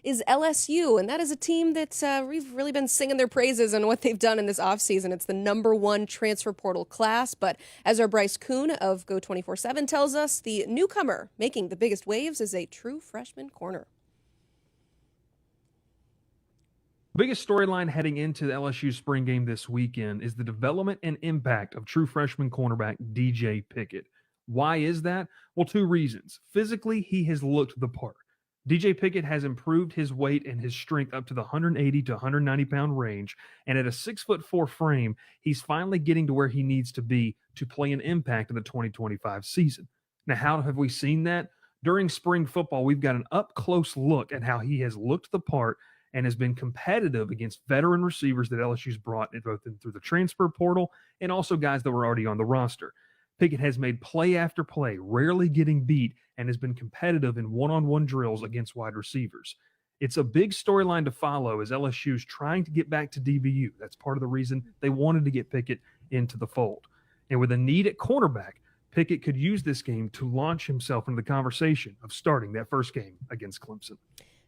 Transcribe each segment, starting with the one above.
is LSU, and that is a team that we've really been singing their praises on what they've done in this offseason. It's the #1 transfer portal class, but as our Bryce Kuhn of Go247 tells us, the newcomer making the biggest waves is a true freshman corner. The biggest storyline heading into the LSU spring game this weekend is the development and impact of true freshman cornerback DJ Pickett. Why is that? Well, 2 reasons. Physically, he has looked the part. DJ Pickett has improved his weight and his strength up to the 180 to 190 pound range, and at a 6'4" frame, he's finally getting to where he needs to be to play an impact in the 2025 season. Now, how have we seen that? During spring football, we've got an up-close look at how he has looked the part and has been competitive against veteran receivers that LSU's brought both through the transfer portal and also guys that were already on the roster. Pickett has made play after play, rarely getting beat, and has been competitive in one-on-one drills against wide receivers. It's a big storyline to follow as LSU's trying to get back to DBU. That's part of the reason they wanted to get Pickett into the fold. And with a need at cornerback, Pickett could use this game to launch himself into the conversation of starting that first game against Clemson.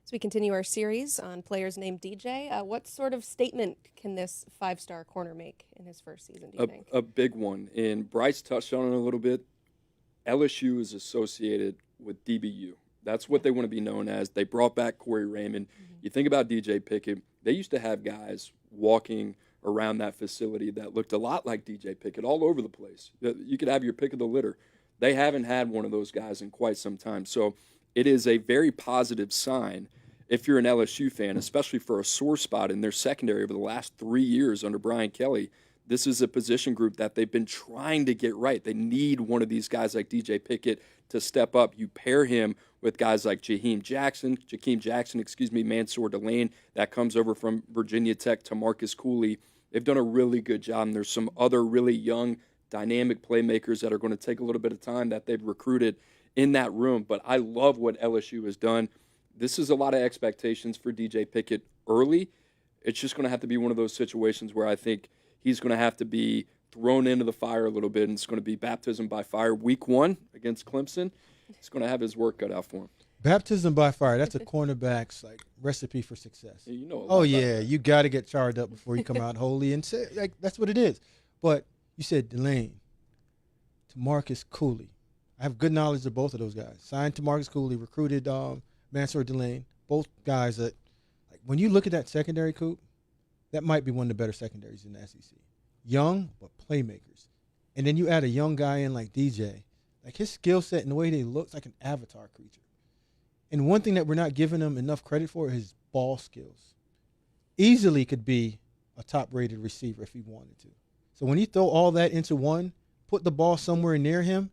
As we continue our series on players named DJ, what sort of statement can this 5-star corner make in his first season, do you think? A big one. And Bryce touched on it a little bit. LSU is associated with DBU. That's what they want to be known as. They brought back Corey Raymond. Mm-hmm. You think about DJ Pickett, they used to have guys walking around that facility that looked a lot like DJ Pickett all over the place. You could have your pick of the litter. They haven't had one of those guys in quite some time. So it is a very positive sign if you're an LSU fan, especially for a sore spot in their secondary over the last 3 years under Brian Kelly. This is a position group that they've been trying to get right. They need one of these guys like DJ Pickett to step up. You pair him with guys like Jakeem Jackson, Mansour Delane, that comes over from Virginia Tech, to Marcus Cooley. They've done a really good job, and there's some other really young, dynamic playmakers that are going to take a little bit of time that they've recruited in that room. But I love what LSU has done. This is a lot of expectations for DJ Pickett early. It's just going to have to be one of those situations where I think he's going to have to be thrown into the fire a little bit, and it's going to be baptism by fire. Week 1 against Clemson, he's going to have his work cut out for him. Baptism by fire, that's a cornerback's recipe for success. You know. Oh, yeah, you got to get charged up before you come out holy, and say, that's what it is. But you said Delane to Marcus Cooley. I have good knowledge of both of those guys. Signed to Marcus Cooley, recruited Mansour Delane, both guys that, when you look at that secondary, Coop, that might be one of the better secondaries in the SEC. Young, but playmakers. And then you add a young guy in like DJ. His skill set and the way they look, like an avatar creature. And one thing that we're not giving him enough credit for is his ball skills. Easily could be a top-rated receiver if he wanted to. So when you throw all that into one, put the ball somewhere near him,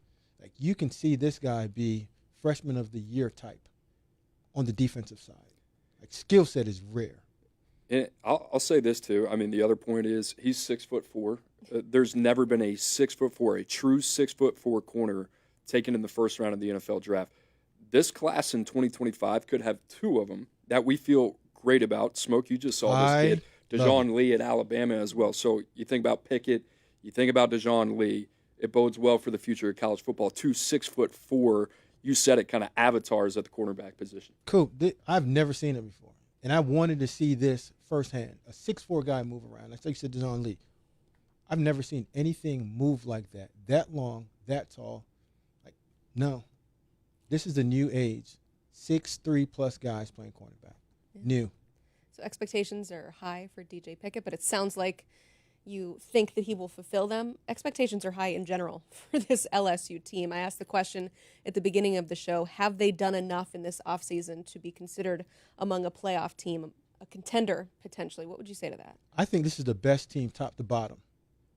you can see this guy be freshman of the year type on the defensive side. Skill set is rare. And I'll say this too. I mean, the other point is he's 6'4". There's never been a 6'4", a true 6'4" corner taken in the first round of the NFL draft. This class in 2025 could have 2 of them that we feel great about. Smoke, you just saw this kid, DeJohn Lee at Alabama as well. So you think about Pickett, you think about DeJohn Lee. It bodes well for the future of college football. 2 6'4", you said it, kind of avatars at the cornerback position. Cool. I've never seen it before, and I wanted to see this firsthand. A 6'4" guy move around. Like you said, DeJohn Lee. I've never seen anything move like that long, that tall. No. This is the new age. 6'3+ guys playing cornerback. Yeah. New. So expectations are high for DJ Pickett, but it sounds like you think that he will fulfill them. Expectations are high in general for this LSU team. I asked the question at the beginning of the show, have they done enough in this offseason to be considered among a playoff team, a contender potentially? What would you say to that? I think this is the best team top to bottom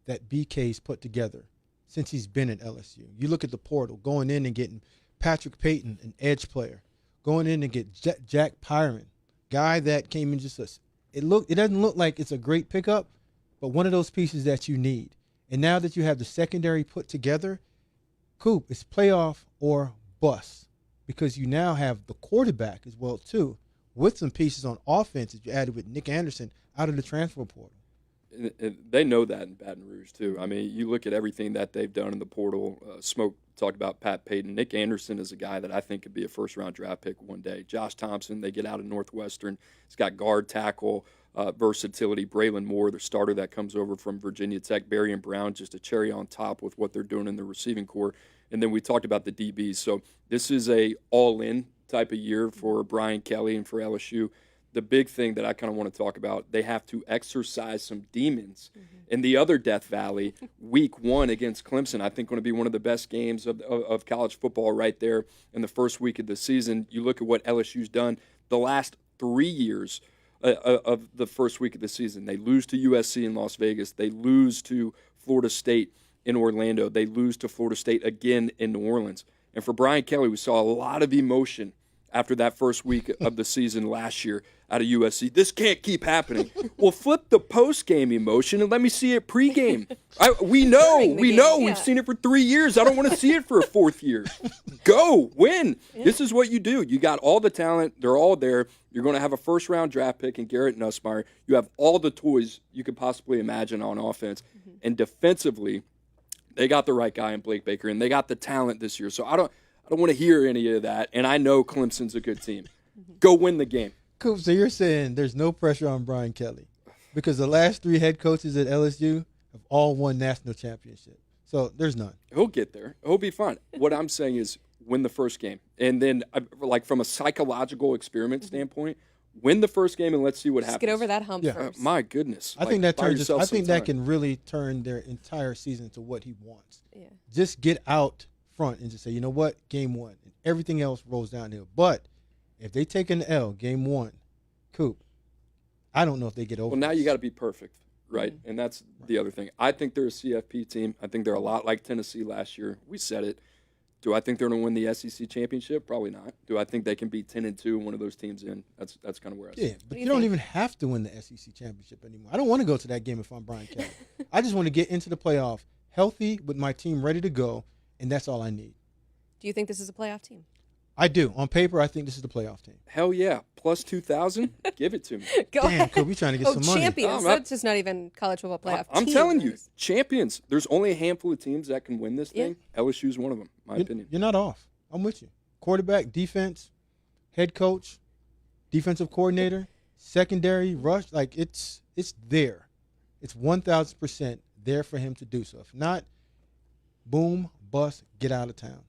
that BK's put together since he's been at LSU. You look at the portal, going in and getting Patrick Payton, an edge player, going in and get Jack Pyron, guy that came in it doesn't look like it's a great pickup, but one of those pieces that you need. And now that you have the secondary put together, Coop, it's playoff or bust, because you now have the quarterback as well too, with some pieces on offense that you added with Nick Anderson out of the transfer portal. They know that in Baton Rouge, too. I mean, you look at everything that they've done in the portal. Smoke talked about Pat Payton. Nick Anderson is a guy that I think could be a first-round draft pick one day. Josh Thompson, they get out of Northwestern. He's got guard, tackle, versatility. Braylon Moore, the starter that comes over from Virginia Tech. Barry and Brown, just a cherry on top with what they're doing in the receiving core. And then we talked about the DBs. So this is a all-in type of year for Brian Kelly and for LSU. The big thing that I kind of want to talk about, they have to exercise some demons in the other Death Valley. Week 1 against Clemson, I think going to be one of the best games of college football right there in the first week of the season. You look at what LSU's done the last 3 years of the first week of the season. They lose to USC in Las Vegas. They lose to Florida State in Orlando. They lose to Florida State again in New Orleans. And for Brian Kelly, we saw a lot of emotion after that first week of the season last year out of USC. This can't keep happening. Well, flip the post-game emotion and let me see it pre-game. We know. Yeah. We've seen it for 3 years. I don't want to see it for a 4th year. Go, win. Yeah. This is what you do. You got all the talent. They're all there. You're going to have a first-round draft pick in Garrett Nussmeier. You have all the toys you could possibly imagine on offense. And defensively, they got the right guy in Blake Baker, and they got the talent this year. So I don't want to hear any of that, and I know Clemson's a good team. Go win the game. Coop, so you're saying there's no pressure on Brian Kelly because the last 3 head coaches at LSU have all won national championships. So there's none. He'll get there. He'll be fine. What I'm saying is win the first game. And then, like from a psychological experiment standpoint, win the first game and let's see what happens. Get over that hump first. My goodness. I think that can really turn their entire season to what he wants. Yeah. Just get out front and just say, you know what, game 1. And everything else rolls downhill. But if they take an L, game 1, Coop, I don't know if they get over. Well, now you got to be perfect, right? And that's the other thing. I think they're a CFP team. I think they're a lot like Tennessee last year. We said it. Do I think they're going to win the SEC championship? Probably not. Do I think they can be 10-2, one of those teams in? That's kind of where I see. Yeah, but you don't even have to win the SEC championship anymore. I don't want to go to that game if I'm Brian Kelly. I just want to get into the playoff healthy with my team ready to go, and that's all I need. Do you think this is a playoff team? I do. On paper, I think this is the playoff team. Hell yeah. Plus 2,000? Give it to me. Damn, Coop, we trying to get some money. Champions. That's just not even college football playoff I'm team. telling you, champions. There's only a handful of teams that can win this thing. LSU's one of them, my opinion. You're not off. I'm with you. Quarterback, defense, head coach, defensive coordinator, secondary, rush. Like, it's there. It's 1,000% there for him to do so. If not, boom, bust, get out of town.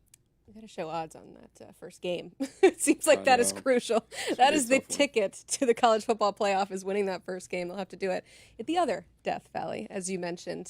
You got to show odds on that first game. It seems like that is crucial. That is the ticket to the college football playoff is winning that first game. They'll have to do it at the other Death Valley, as you mentioned.